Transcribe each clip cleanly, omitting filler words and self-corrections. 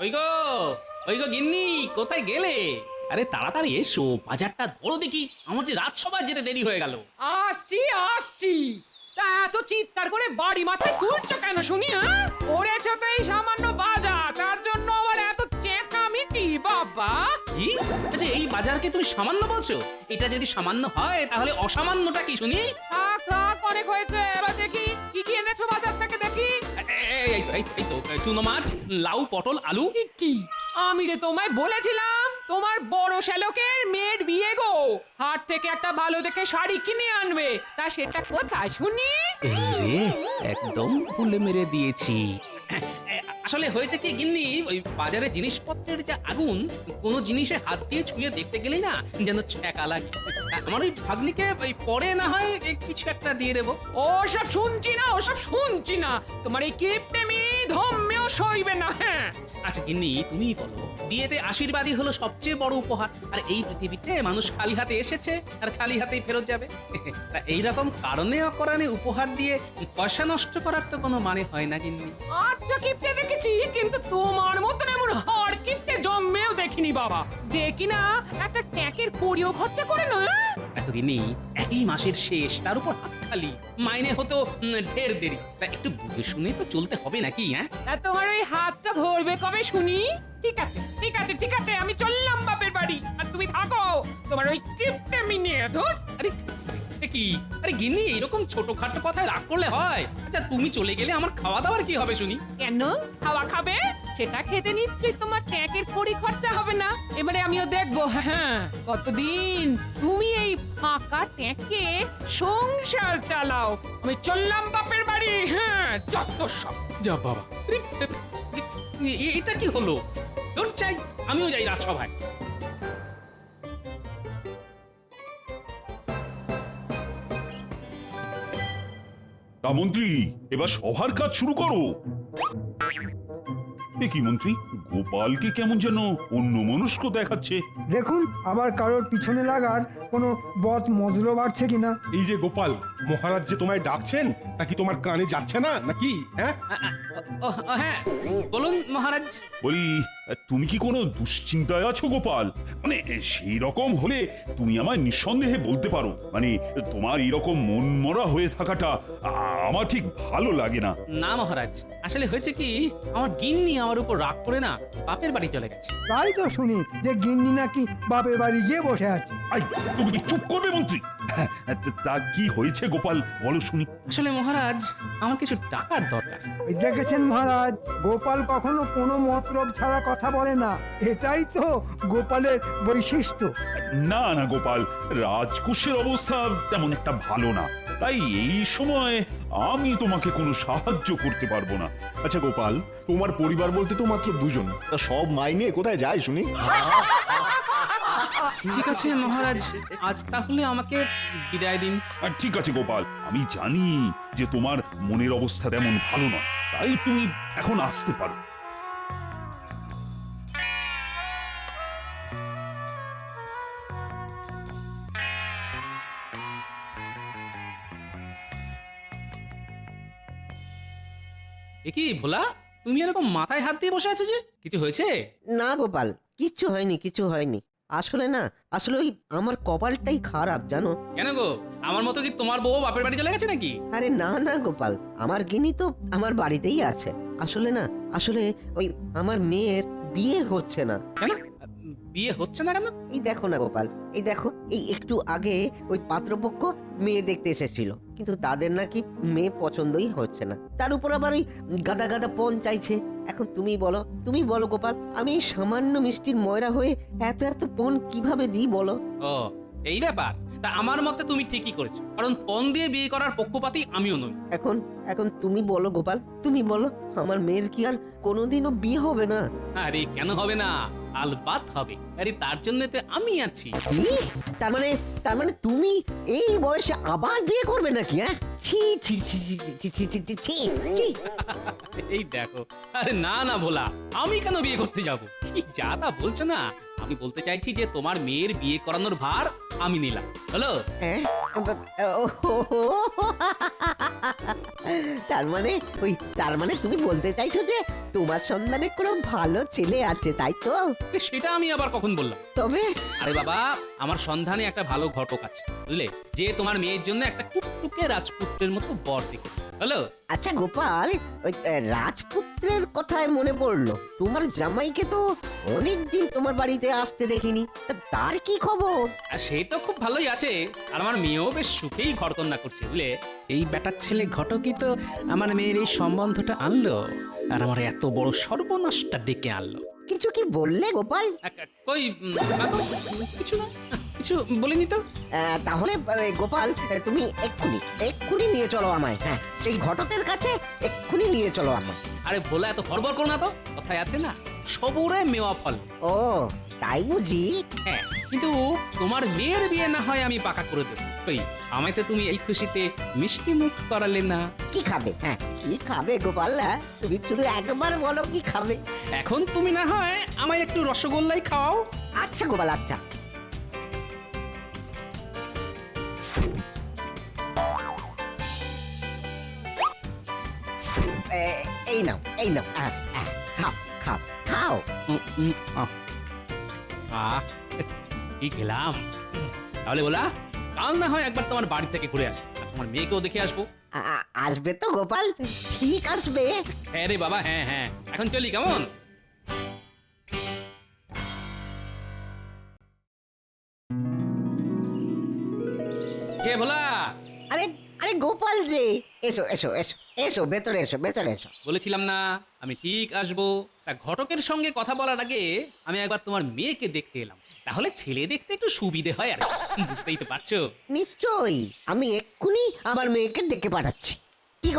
ওই গো, ওই গো গিন্নি, কোথায় গেলে? আরে তাড়াতাড়ি এসো, বাজারটা ধরো দেখি, আমার যে রাজসভায় যেতে দেরি হয়ে গেল। আসছি আসছি। তা এত চিৎকার করে বাড়ি মাথায় তুলছো কেন শুনি? হ্যাঁ, করেছো তো এই সামান্য বাজার, তার জন্য আবার এত চেঁচামেচি বাবা। কি? আচ্ছা এই বাজারকে তুমি সামান্য বলছো? এটা যদি সামান্য হয় তাহলে অসামান্যটা কি শুনি? থাক থাক, অনেক হয়েছে। এবার দেখি কি কি এনেছো বাজার থেকে দেখি। এই তো চুনো মাছ, লাউ, পটল, আলু। কি আমি যে তোমায় বলেছিলাম তোমার বড় শ্যালকের মেয়ের বিয়ে গো, হাট থেকে একটা ভালো দেখে শাড়ি কিনে আনবে, তা সেটা কোথায় শুনি? এই রে, একদম ভুলে মেরে দিয়েছি। আসলে হয়েছে কি গিন্নি, ওই বাজারে জিনিসপত্রের যে আগুন, কোনো জিনিসে হাত দিয়ে ছুঁয়ে দেখতে গেলেই না যেন ছ্যাঁকা লাগে। আমার ওই ভাগ্নিকে ওই পরে না হয় কিছু একটা দিয়ে দেবো। ওসব শুনছি না, ওসব শুনছি না। তোমার এই কিপটেমি ধম্মেও সইবে না। হ্যাঁ, আচ্ছা গিন্নি তুমি বলো, বিয়েতে আশীর্বাদই হলো সবচেয়ে বড় উপহার, আর এই পৃথিবীতে মানুষ খালি হাতে এসেছে আর খালি হাতেই ফেরত যাবে। তা এইরকম কারণে অকারণে উপহার দিয়ে পয়সা নষ্ট করার তো কোনো মানে হয় না গিন্নি। আচ্ছা কিপটে দেখেছি, কিন্তু তোমার মতন এমন হাড় কিপটে জন্মেও দেখিনি বাবা, যে কিনা একটা ট্যাকের কড়িও খরচা করে না। এত গিন্নি, একই মাসের শেষ, তার উপর হাত খালি, মাইনে হতো ঢের দেরি। তা একটু বুঝে শুনে তো চলতে হবে নাকি? হ্যাঁ, তা তোমার ওই হাতটা ভরবে কবে শুনি? ঠিক আছে ঠিক আছে ঠিক আছে, আমি চললাম বাপের বাড়ি, আর তুমি থাকো তোমার ওই কিপটেমি নিয়ে। ধুর। আরে এ কি, আরে গিন্নি এরকম ছোটখাটো কথায় রাগ করলে হয়? আচ্ছা তুমি চলে গেলে আমার খাওয়া দাওয়ার কি হবে শুনি? কেন খাওয়া খাবে? সেটা খেতে নিশ্চয়ই তোমার ট্যাকের কড়ি খরচা হবে না। এবারে আমিও দেখবো হ্যাঁ কতদিন তুমি এই ফাঁকা ট্যাকে সংসার চালাও। আমি চললাম বাপের বাড়ি। হ্যাঁ, যত সব। যা বাবা, এটা কি হলো? তোর চাই, আমিও যাই রাজসভায়। তা মন্ত্রী, এবার সভার কাজ শুরু করো। এ কি মন্ত্রী, গোপালকে কেমন যেন অন্যমনস্ক দেখাচ্ছে। দেখুন আবার কারোর পিছনে লাগার কোনো বদ মদল বাড়ছে কিনা। এই যে গোপাল, মহারাজ যে তোমায় ডাকছেন তা কি তোমার কানে যাচ্ছে না নাকি? হ্যাঁ, হ্যাঁ বলুন মহারাজ। বলি, তুমি কি কোনো দুশ্চিন্তায় আছো গোপাল? মানে সেই রকম হলে তুমি আমায় নিঃসন্দেহে বলতে পারো। মানে তোমার এরকম মনমরা হয়ে থাকাটা আমার ঠিক ভালো লাগে না। না মহারাজ, আসলে হয়েছে কি, আমার গিন্নি আমার উপর রাগ করে না বাপের বাড়ি চলে গেছে। তাই তো শুনি যে গিন্নি নাকি বাপের বাড়ি গিয়ে বসে আছে। আই, তুমি কি চুপ করবে মন্ত্রী? তা কি হয়েছে গোপাল, বলো শুনি। আসলে মহারাজ, আমার কিছু টাকার দরকার। ওই দেখেছেন মহারাজ, গোপাল কখনো কোনো মতলব ছাড়া কথা বলে না, এটাই তো গোপালের বৈশিষ্ট্য। না না গোপাল, রাজকোষের অবস্থা তেমন একটা ভালো না, তাই এই সময় আমি তোমাকে কোনো সাহায্য করতে পারবো না। আচ্ছা গোপাল, তোমার পরিবার বলতে তো মাত্র দুজন, তা সব মাইনে কোথায় যায় শুনি? ঠিক আছে মহারাজ, আজ তাহলে আমাকে বিদায় দিন। আর ঠিক আছে গোপাল, আমি জানি যে তোমার মনের অবস্থা তেমন ভালো নয়, তাই তুমি এখন আসতে পারো। এ কি ভোলা, তুমি এরকম মাথায় হাত দিয়ে বসে আছো যে? কিছু হয়েছে? না গোপাল, কিচ্ছু হয়নি কিচ্ছু হয়নি। আসলে না, আসলে ওই আমার কপালটাই খারাপ জানো। কেন গো, আমার মতো কি তোমার বউ বাপের বাড়ি চলে গেছে নাকি? আরে না না গোপাল, আমার গিনি তো আমার বাড়িতেই আছে। আসলে না, আসলে ওই আমার মেয়ের বিয়ে হচ্ছে না। কেন বিয়ে হচ্ছে না কেন? এই দেখো না গোপাল, এই দেখো, এই একটু আগে ওই পাত্রপক্ষ মেয়ে দেখতে এসেছিল, কিন্তু তাদের নাকি মেয়ে পছন্দই হচ্ছে না। তার উপর আবার ওই গাদা গাদা পণ চাইছে। এখন তুমি বলো গোপাল, আমি এই সামান্য মিষ্টির ময়রা হয়ে এত এত পণ কিভাবে দিই বলো? ও এই ব্যাপার, তা আমার মতে তুমি ঠিকই করেছো, কারণ পণ দিয়ে বিয়ে করার পক্ষপাতী আমিও নই। এখন এখন তুমি বলো গোপাল, তুমি বলো, আমার মেয়ের কি আর কোনোদিনও বিয়ে হবে না? আরে কেন হবে না, আলবাত হবে। আরে তার জন্য তো আমি আছি। কি? তার মানে তুমি এই বয়সে আবার বিয়ে করবে নাকি? হ্যাঁ, ছি ছি ছি ছি ছি ছি ছি ছি ছি ছি। এই দেখো, আরে না না ভোলা, আমি কেন বিয়ে করতে যাব? কি যা তা বলছো না। আমি বলতে চাইছি যে তোমার মেয়ের বিয়ে করানোর ভার আমি নিলাম, হলো? হ্যাঁ, ও হো হো। তার মানে তুমি বলতে চাইছো যে তোমার সন্ধানে কোনো ভালো ছেলে আছে, তাই তো? সেটা আমি আবার কখন বললাম? তবে আরে বাবা, আমার সন্ধানে একটা ভালো ঘটক আছে, বুঝলে, যে তোমার মেয়ের জন্য একটা টুকটুকে রাজপুত্রের মতো বর দেখে। হলো? আচ্ছা গোপাল, ওই রাজপুত্রের কথায় মনে পড়লো, তোমার জামাইকে তো অনেকদিন তোমার বাড়িতে আসতে দেখিনি, তা তার কি খবর? আর সে তো খুব ভালোই আছে, আর আমার মেয়েও বেশ সুখেই ঘরকন্যা করছে, বুঝলে। এই বেটার ছেলে ঘটকই তো আমার মেয়ের এই সম্বন্ধটা আনলো, আর আমার এত বড় সর্বনাশটা ডেকে আনলো। কিছু কি বললে গোপাল? কই না তো, কিছু না, কিছু বলিনি তো। তাহলে গোপাল, তুমি এক্ষুনি নিয়ে চলো আমায়। হ্যাঁ, সেই ঘটকের কাছে এক্ষুনি নিয়ে চলো আমায়। আরে ভোলা, এত হড়বড় করো না তো, কথায় আছে না, সবুরে মেওয়া ফল। ও তাই বুঝি? হ্যাঁ, কিন্তু তোমার মেয়ের বিয়ে না হয় আমি পাকা করে দেবো। কই, আমায় তো তুমি এই খুশিতে মিষ্টি মুখ করালে না। কি খাবে? হ্যাঁ, কি খাবে গোপাল? হ্যাঁ, তুমি শুধু একবার বলো কি খাবে। এখন তুমি না হয় আমায় একটু রসগোল্লাই খাওয়াও। আচ্ছা গোপাল, আচ্ছা। এই নাও, এই নাও, খাও খাও খাও। কি খেলাম। তাহলে বলা, কাল না হয় একবার তোমার বাড়ি থেকে ঘুরে আসবো, আর তোমার মেয়েকেও দেখে আসবো। আসবে তো গোপাল? ঠিক আসবে। হ্যাঁ রে বাবা, হ্যাঁ হ্যাঁ, এখন চলি, কেমন? কে ভোলা? আরে আরে গোপাল যে, এসো এসো এসো এসো, ভেতরে এসো, ভেতরে এসো। বলেছিলাম না আমি ঠিক আসবো। তা ঘটকের সঙ্গে কথা বলার আগে আমি একবার তোমার মেয়েকে দেখতে এলাম, তাহলে ছেলে দেখতে একটু সুবিধে হয়, আর বুঝতেই তো পারছো। নিশ্চয়ই, আমি এক্ষুনি আমার মেয়েকে ডেকে পাঠাচ্ছি। কি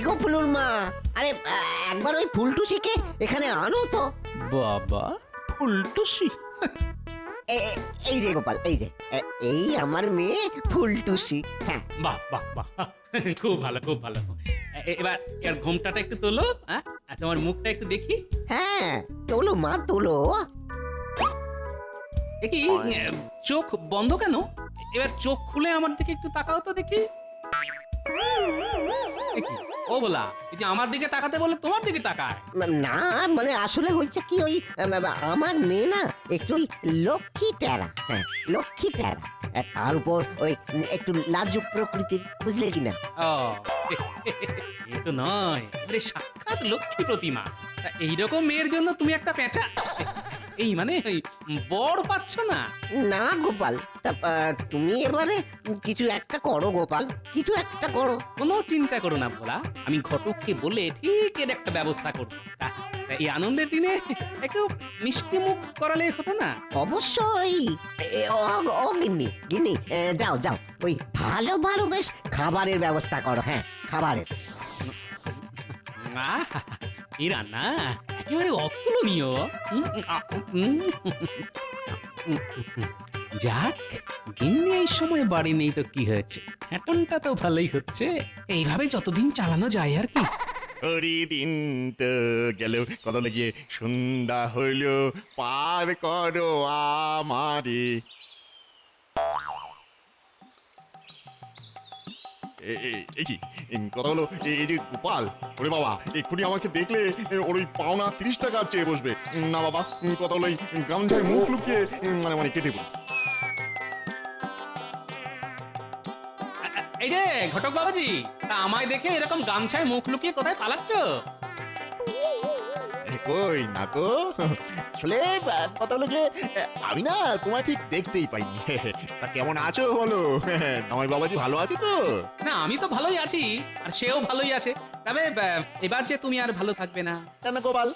গো ফুলুর মা, আরে একবার ওই ফুলটুসিকে এখানে আনো তো। বাবা, ফুলটুসি? এই যে গোপাল, এই আমার মেয়ে ফুলটুসি। হ্যাঁ, বাহ বাহ বাহ, খুব ভালো খুব ভালো। এবার এর ঘোমটাটা একটু তোলো, হ্যাঁ, আর তোমার মুখটা একটু দেখি। হ্যাঁ, তোলো মা তোলো। দেখি, চোখ বন্ধ কেন? এবার চোখ খুলে আমার দিকে একটু তাকাও তো দেখি। দেখি, ও বলা, এই যে আমার দিকে তাকাতে বলে তোমার দিকে তাকায়। না মানে আসলে হয়েছে কি, ওই আমার মেয়ে না একটু ওই লক্ষ্মী টেরা। হ্যাঁ, লক্ষ্মী টেরা, তার উপর ওই একটু লাজুক প্রকৃতির, বুঝলে কিনা? ও, এই তো নয়, এবারে সাক্ষাৎ লক্ষ্মী প্রতিমা। তা এইরকম মেয়ের জন্য তুমি একটা পেঁচা, এই মানে ওই বর পাচ্ছ না? না গোপাল, তা তুমি এবারে কিছু একটা করো গোপাল, কিছু একটা করো। কোনো চিন্তা করো না ভোলা, আমি ঘটককে বলে ঠিক এর একটা ব্যবস্থা করবো। তা এই আনন্দের দিনে একটু মিষ্টি মুখ করালে হতো না? অবশ্যই। ও গিন্নি গিন্নি, যাও যাও, ওই ভালো ভালো বেশ খাবারের ব্যবস্থা করো। হ্যাঁ, খাবারের। এই রান্না একেবারে অতুলনীয়। যাক, গিন্নি এই সময় বাড়ি নেই তো কি হয়েছে, হ্যাটনটা তো ভালোই হচ্ছে, এইভাবে যতদিন চালানো যায় আর কি। ওরি দিন তো গেল, কত লেগে সন্ধ্যা হইল, পার করো আমারে। এই কি কথা হলো, এই যে গোপাল, ওরে বাবা, এক্ষুনি আমাকে দেখলে ওর ওই পাওনা 30 টাকা চেয়ে বসবে। না বাবা, কথা হলো, এই গামছায় মুখ লুকিয়ে মানে কেটে পড়ি। এই যে ঘটক বাবাজি, তা আমায় দেখে এরকম গামছায় মুখ লুকিয়ে কোথায় পালাচ্ছ? কই না তো, আসলে কথা হলো যে আমি না তোমায় ঠিক দেখতেই পাইনি। তা কেমন আছো বলো? জামাই বাবাজি ভালো আছে তো? না, আমি তো ভালোই আছি, আর সেও ভালোই আছে। তবে এবার যে তুমি আর ভালো থাকবে না। কেন গোপাল,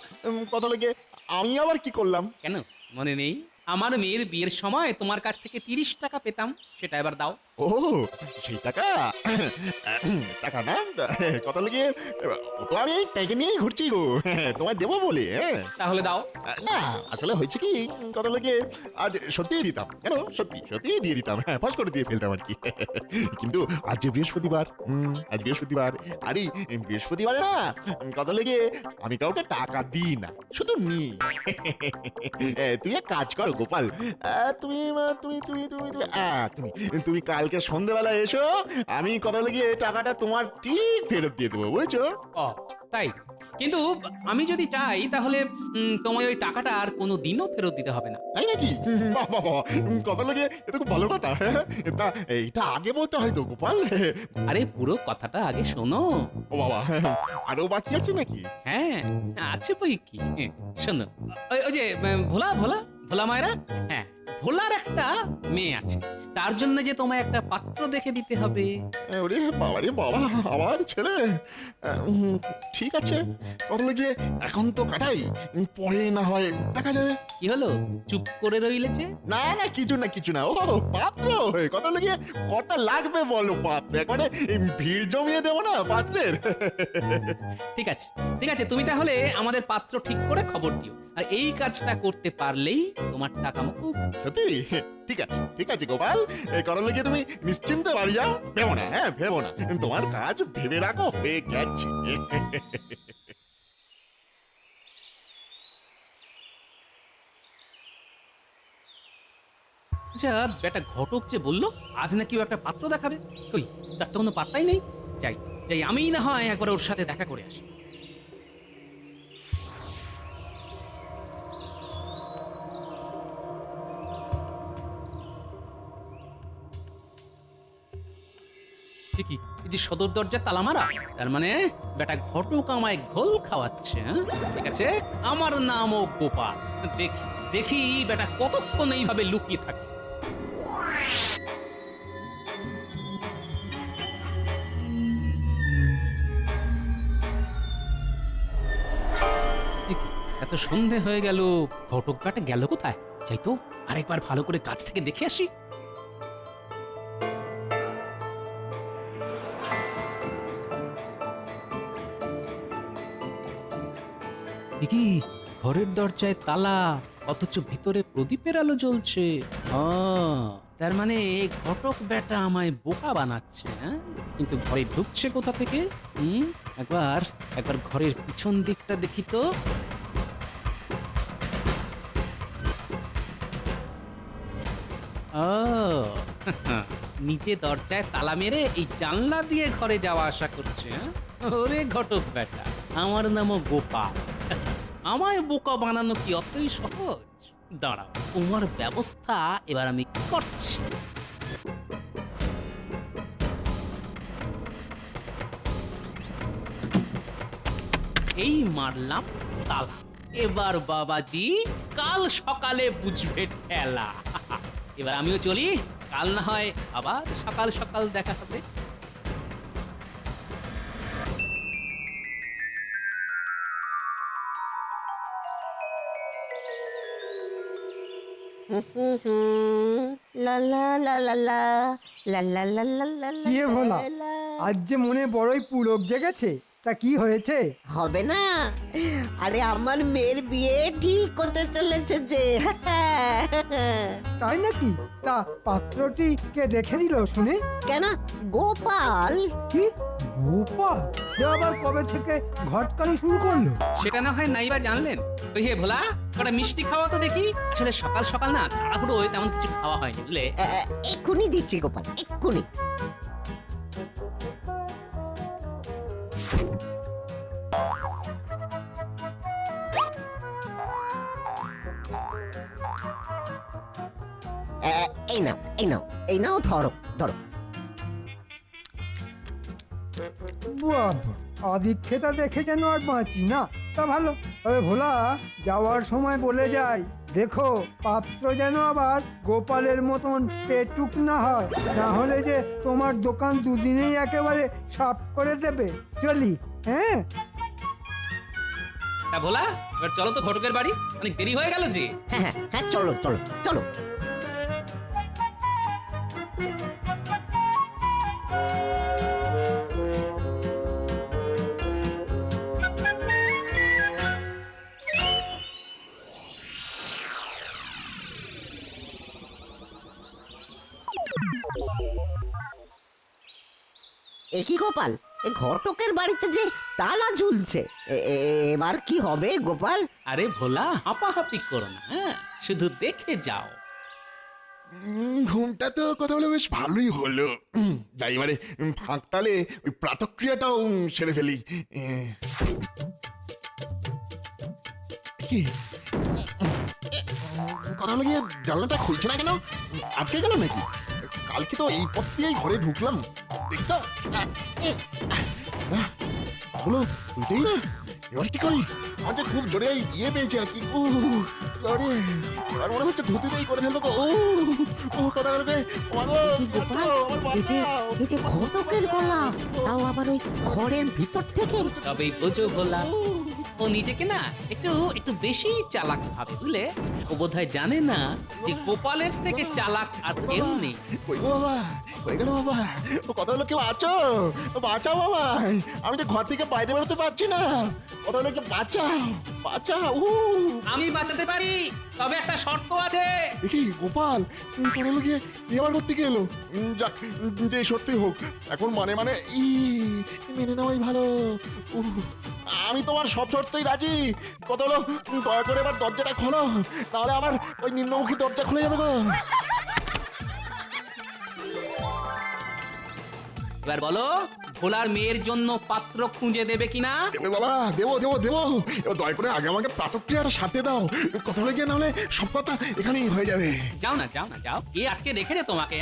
কথা লেগে আমি আবার কি করলাম? কেন মনে নেই? আমার মেয়ের বিয়ের সময় তোমার কাছ থেকে 30 টাকা পেতাম, সেটা এবার দাও। ও সেই টাকা, টাকা না, কথা লেগে ও তো আমি টাকা নিয়েই ঘুরছি গো, তোমায় দেবো বলে। হ্যাঁ, তাহলে দাও। না আসলে হয়েছে কি, কথা লেগে আজ সত্যিই দিতাম, কেন সত্যিই দিয়ে দিতাম, হ্যাঁ, ফাঁস করে দিয়ে ফেলতাম আর কি। কিন্তু আজ যে বৃহস্পতিবার, আজ বৃহস্পতিবার, আরে বৃহস্পতিবারে না, কথা লেগে আমি কাউকে টাকা দিই না, শুধু নি। তুমি এক কাজ করো গোপাল, তুমি তুমি তুমি তুমি তুমি তুমি তুমি কাল কালকে সন্ধ্যেবেলা এসো, আমি কথা লাগিয়ে টাকাটা তোমার ঠিক ফেরত দিয়ে দেবো, বুঝেছো? ও তাই, কিন্তু আমি যদি চাই তাহলে তোমায় ওই টাকাটা আর কোনো দিনও ফেরত দিতে হবে না। তাই নাকি? বাহ বাহ বাহ, কথা লাগিয়ে এটা খুব ভালো কথা। তা এইটা আগে বলতে হয় তো গোপাল। আরে পুরো কথাটা আগে শোনো। ও বাবা, আরো বাকি আছে নাকি? হ্যাঁ আছে বই কি, শোনো। ওই যে ভোলা ভোলা ভোলা মায়েরা, হ্যাঁ ভোলার একটা মেয়ে আছে, তার জন্য যে তোমায় একটা পাত্র দেখে দিতে হবে। ওরে বাবা রে বাবা, আমার ছেলে। ঠিক আছে, কথা লাগিয়ে এখন তো কাটাই, পরে না হয় দেখা যাবে। কি হলো, চুপ করে রইলে যে? না না, কিছু না কিছু না। ও পাত্র, কথা লাগিয়ে কটা লাগবে বলো পাত্র? একবারে ভিড় জমিয়ে দেবো না পাত্রের। ঠিক আছে ঠিক আছে, তুমি তাহলে আমাদের পাত্র ঠিক করে খবর দিও, আর এই কাজটা করতে পারলেই তোমার টাকা মুকুব। সত্যি? ঠিক আছে গোপাল, এই কথা লাগিয়ে তুমি নিশ্চিন্তে বাড়ি যাও, ভেবো না, হ্যাঁ ভেবো না, তোমার কাজ ভেবে রাখো, হয়ে গেছে। আচ্ছা বেটা ঘটক যে বললো আজ নাকি ও একটা পাত্র দেখাবে, কই তার তো কোনো পাত্তাই নেই। যাই যাই, আমিই না হয় একবার ওর সাথে দেখা করে আসি। কি এই যে সদর দরজা তালা মারা, তার মানে বেটা ঘটক আমায় ঘোল খাওয়াচ্ছে। হ্যাঁ ঠিক আছে, আমার নামও গোপাল। দেখি দেখি বেটা কতক্ষণ এইভাবে লুকিয়ে থাকে। এত সন্ধে হয়ে গেল, ঘটক বেটা গেল কোথায়? যাই তো আরেকবার ভালো করে কাছ থেকে দেখে আসি। কি ঘরের দরজায় তালা, অথচ ভিতরে প্রদীপের আলো জ্বলছে। তার মানে ঘটক বেটা আমায় বোকা বানাচ্ছে। হ্যাঁ কিন্তু ঘরে ঢুকছে কোথা থেকে? একবার একবার ঘরের পিছন দিকটা দেখি তো। ও নিচে দরজায় তালা মেরে এই জানলা দিয়ে ঘরে যাওয়া আসা করছে। ওরে ঘটক বেটা, আমার নামও গোপাল। আমায় বোকা বানানো কি অতই সহজ? দাঁড়াও, তোমার ব্যবস্থা এবার আমি করছি। এই মারলাম তালা, এবার বাবাজি কাল সকালে বুঝবে ঠেলা। এবার আমিও চলি, কাল না হয় আবার সকাল সকাল দেখা হবে। লা লা লা লা লা লা লা লা লা লা লা কি ভোলা, লা। আজ যে মনে বড়ই পুলক জেগেছে, তা কি হয়েছে? হবে না? আরে আমার মেয়ের বিয়ে ঠিক হতে চলেছে যে। তাই নাকি? তা পাত্রটি কে দেখে দিল শুনে? কেন, গোপাল। কি গোপাল? সে আবার কবে থেকে ঘটকালি শুরু করলো? সেটা না হয় নাইবা জানলেন। ওই হে ভোলা, কটা মিষ্টি খাওয়া তো দেখি। আসলে সকাল সকাল না তাড়াহুড়ো তেমন কিছু খাওয়া হয়নি বুঝলে। এক্ষুনি দিচ্ছি গোপাল, এক্ষুনি। এই নাও এই নাও এই নাও, ধরো ধরো। বাবা, আদিক্ষেতা দেখে যেন আর বাঁচি না। তা ভালো, তবে ভোলা যাওয়ার সময় বলে যাই, দেখো পাত্র যেন আবার গোপালের মতন পেটুক না হয়, না হলে যে তোমার দোকান দুদিনেই একেবারে সাফ করে দেবে। চলি, হ্যাঁ? তা ভোলা, এবার চলো তো ঘটকের বাড়ি, অনেক দেরি হয়ে গেল যে। হ্যাঁ হ্যাঁ হ্যাঁ, চলো চলো চলো। একই গোপাল, এ ঘটকের বাড়িতে যে তালা ঝুলছে, এবার কি হবে গোপাল? আরে ভোলা, হাঁপাহাঁপি করো না, হ্যাঁ শুধু দেখে যাও। ঘুমটা তো কথা বলে বেশ ভালোই হলো। যাই এবারে ফাঁক তালে ওই প্রাতক্রিয়াটাও সেরে ফেলি। কি কথা হলো গিয়ে জানলাটা খুলছে না কেন? আটকে গেল নাকি? কালকে তো এই পথ দিয়েই ঘরে ঢুকলাম, দেখি তো। হলো খুলতেই না, এবার কি করি? আমার যে খুব জোরে ইয়ে পেয়েছে আর কি। আরে এবার মনে হচ্ছে ধুতিতেই করে ফেলবো। কথা বলবে কি গোপাল, এই যে ঘটকের গলা, তাও আবার ওই ঘরের ভিতর থেকে। তবেই বোঝো ভোলা, ও নিজেকে না একটু একটু বেশি চালাক ভাবে, বুঝলে? ও বোধহয় জানে না যে গোপালের থেকে চালাক আর কেউ নেই। কই গো বাবা, হয়ে গেল বাবা। ও কথা হলো কেউ আছো? বাঁচাও বাবা, আমি তো ঘর থেকে বাইরে বেরোতে পারছি না। কথা হলো কি বাঁচাও, বাঁচাও। আমি বাঁচাতে পারি, তবে একটা শর্ত আছে। দেখি গোপাল, কথা হলো গিয়ে এবার করতে গেলো। যাক, যে সত্যি হোক, এখন মানে মানে মেনে নেওয়াই ভালো। আমি তোমার সব শর্তেই রাজি। কত হলো, দয়া করে এবার দরজাটা খোলো, তাহলে আমার ওই নিম্নমুখী দরজা খুলে যাবে গো। এবার বলো, ভোলার মেয়ের জন্য পাত্র খুঁজে দেবে কিনা? দেবে বাবা, দেবো দেবো দেবো। এবার দয়া করে আগে আমাকে প্রাতক্রিয়াটা সারতে দাও। কথা হলে গিয়ে নাহলে সব কথা এখানেই হয়ে যাবে। যাও না, যাও না, যাও। কে আটকে রেখেছে তোমাকে?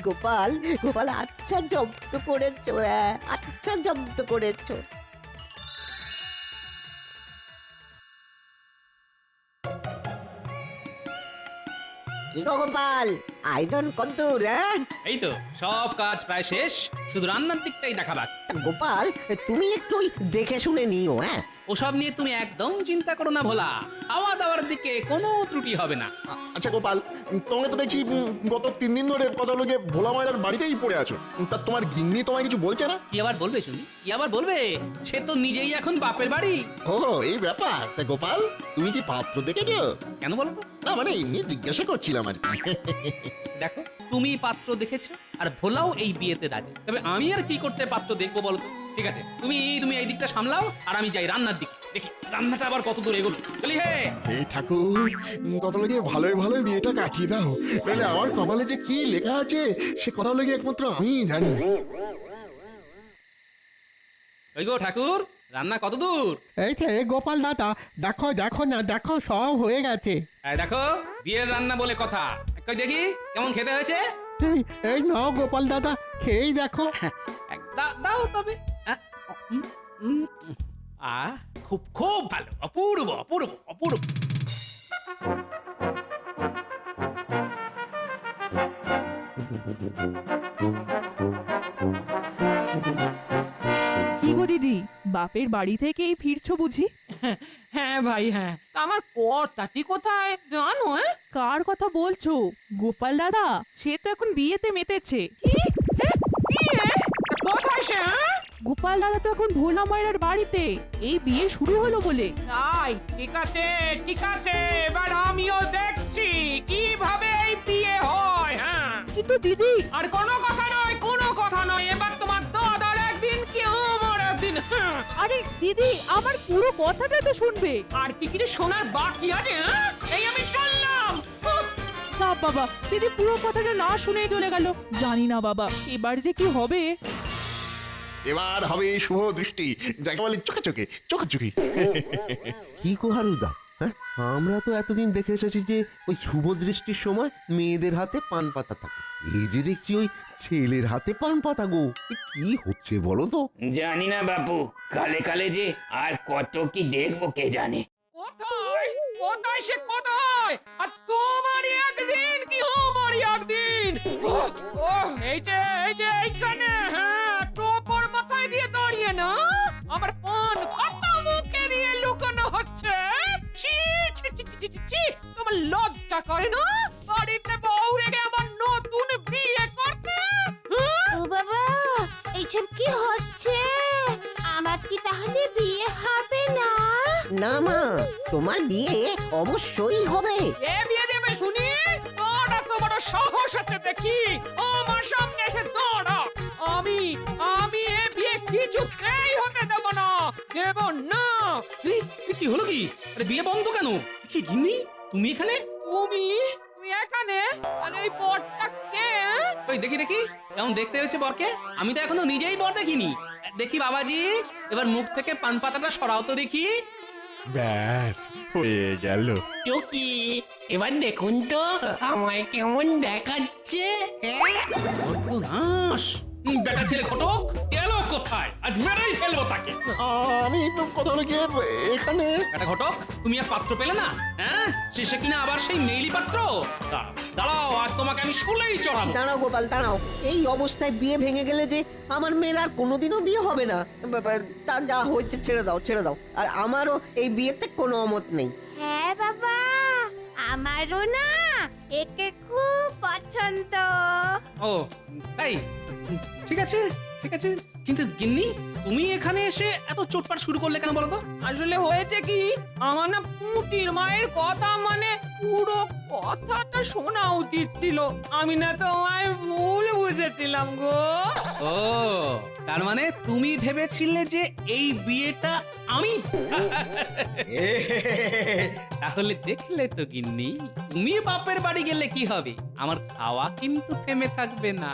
গোপাল, গোপাল আচ্ছা জব্দ করেছো, আচ্ছা জব্দ করেছো। কি গো গোপাল, আয়োজন কদ্দূর? এই তো সব কাজ প্রায় শেষ, শুধু রান্নার দিকটাই দেখা বাকি। গোপাল, তুমি একটু ওই দেখে শুনে নিও। ওসব নিয়ে তুমি একদম চিন্তা করো না ভোলা, খাওয়া দাওয়ার দিকে কোনো ত্রুটি হবে না। আচ্ছা গোপাল, তোমাকে তো দেখছি গত 3 দিন ধরে কথা হলো গিয়ে ভোলা মায়ের বাড়িতেই পড়ে আছো। তা তোমার গিন্নি তোমায় কিছু বলছে না? কি আবার বলবে শুনি, কি আবার বলবে? সে তো নিজেই এখন বাপের বাড়ি। ও এই ব্যাপার। তা গোপাল, তুমি কি পাত্র দেখেছো? কেন বলো তো? না মানে এমনি জিজ্ঞাসা করছিলাম আর কি। দেখো, তুমি পাত্র দেখেছো আর ভোলাও এই বিয়েতে রাজি, তবে আমি আর কি করতে পাত্র দেখবো বলো তো? ঠিক আছে, তুমি তুমি এই দিকটা সামলাও, আর আমি যাই রান্নার দিকে, দেখি রান্নাটা আবার কত দূর এগোলো। চলি হে। এই ঠাকুর, কথা হলো গিয়ে ভালোই ভালোই বিয়েটা কাটিয়ে দাও, নাহলে আমার কপালে যে কি লেখা আছে সে কথা হলো গিয়ে একমাত্র আমিই জানি। ওই গো ঠাকুর, রান্না কত দূর? এই যে গোপাল দাদা, দেখো দেখো না, দেখো সব হয়ে গেছে। এই দেখো, বিয়ের রান্না বলে কথা। কই দেখি কেমন খেতে হয়েছে। এই এই নাও গোপাল দাদা, খেয়েই দেখো। দাও তবে। খুব খুব ভালো, অপূর্ব অপূর্ব অপূর্ব। কি গো দিদি, বাপের বাড়ি থেকেই ফিরছো বুঝি? হ্যাঁ ভাই, হ্যাঁ। তা আমার কর্তাটি কোথায় জানো? কার কথা বলছো? গোপাল দাদা, সে তো এখন বিয়েতে মেতেছে। বিয়ে? কোথায় সে? গোপাল দাদা তো এখন ভোলা মায়ের বাড়িতে, এই বিয়ে শুরু হলো বলে। তাই? ঠিক আছে, ঠিক আছে, এবার আমিও দেখছি কিভাবে এই বিয়ে হয়। হ্যাঁ, কিন্তু দিদি, আর কোনো কথা নয়, কোনো কথা নয়। এবার তোমার দাদার একদিন কি আমার একদিন। হ্যাঁ। আরে দিদি, আমার পুরো কথাটা তো শুনবে। আর কি কিছু শোনার বাকি আছে? এই আমি চললাম। চাপ বাবা, দিদি পুরো কথাটা না শুনে চলে গেল। জানি না বাবা, এবার যে কি হবে। এবার হবে শুভ দৃষ্টি, যাকে বলে চোখে চোখে চোখে। কি গো হারুদা, হ্যাঁ আমরা তো এতদিন দেখে এসেছি যে ওই শুভ দৃষ্টির সময় মেয়েদের হাতে পান পাতা থাকে, এই যে দেখছি ওই ছেলের হাতে পান পাতা গো। এ কি হচ্ছে বলো তো? জানি না বাপু, কালে কালে যে আর কত কি দেখবো কে জানে। কোথায় কোথায় সে কোথায়? আর তোমারই একদিন কি আমারই একদিন। এই যে এইখানে। হ্যাঁ, টোপর মাথায় দিয়ে দাঁড়িয়ে না আমার পান কত মুখে দিয়ে লুকানো হচ্ছে। ছি ছি ছি ছি ছি ছি, তোমার লজ্জা করে না? বাড়িতে বউ রেখে আমার নতুন বিয়ে করতে? ও বাবা, এইসব কি হচ্ছে? আমার কি তাহলে বিয়ে হবে না? না মা, তোমার বিয়ে অবশ্যই হবে। এ বিয়ে দেবে শুনি? তোরা তো বড় সাহস আছে দেখি, আমার সঙ্গে এসে দৌড়া। আমি এ বিয়ে কিছুতেই হতে দেব না, দেব না। কি হলো কি? আরে বিয়ে বন্ধ কেন? কি গিন্নি, তুমি এখানে? তুমি তুমি এখানে আর এই বরটা কে? ওই দেখি দেখি কেমন দেখতে হয়েছে বরকে। আমি তো এখনো নিজেই বর দেখিনি। দেখি বাবাজি, এবার মুখ থেকে পান পাতাটা সরাও তো দেখি। ব্যাস হয়ে গেল। টুকি এবার দেখুন তো আমায় কেমন দেখাচ্ছে। সর্বনাশ! বেটা ছেলে ঘটক গেল কোথায়? আজ মেরেই ফেলবো তাকে। আমি তো কথা হলো গিয়ে এখানে। বেটা ঘটক, তুমি আর পাত্র পেলে না? হ্যাঁ, শেষে কিনা আবার সেই মেইলি পাত্র। দাঁড়াও, আজ তোমাকে আমি শুলেই চড়াবো। দাঁড়াও গোপাল দাঁড়াও, এই অবস্থায় বিয়ে ভেঙে গেলে যে আমার মেয়ের আর কোনোদিনও বিয়ে হবে না। তা যা হয়েছে ছেড়ে দাও ছেড়ে দাও। আর আমারও এই বিয়েতে কোনো অমত নেই। হ্যাঁ বাবা, আমারও না একে খুব পছন্দ। ও তাই? ঠিক আছে ঠিক আছে, কিন্তু গিন্নি তুমি এখানে এসে এত চোটপাট শুরু করলে কেন বলো তো? আসলে হয়েছে কি, আমার না পুটির মায়ের কথা মানে পুরো কথাটা শোনা উচিত ছিল। আমি না তোমায় ভুল বুঝেছিলাম গো। ও তার মানে তুমি ভেবেছিলে যে এই বিয়েটা আমি? তাহলে দেখলে তো গিন্নি, তুমি বাপের বাড়ি গেলে কি হবে, আমার খাওয়া কিন্তু থেমে থাকবে না।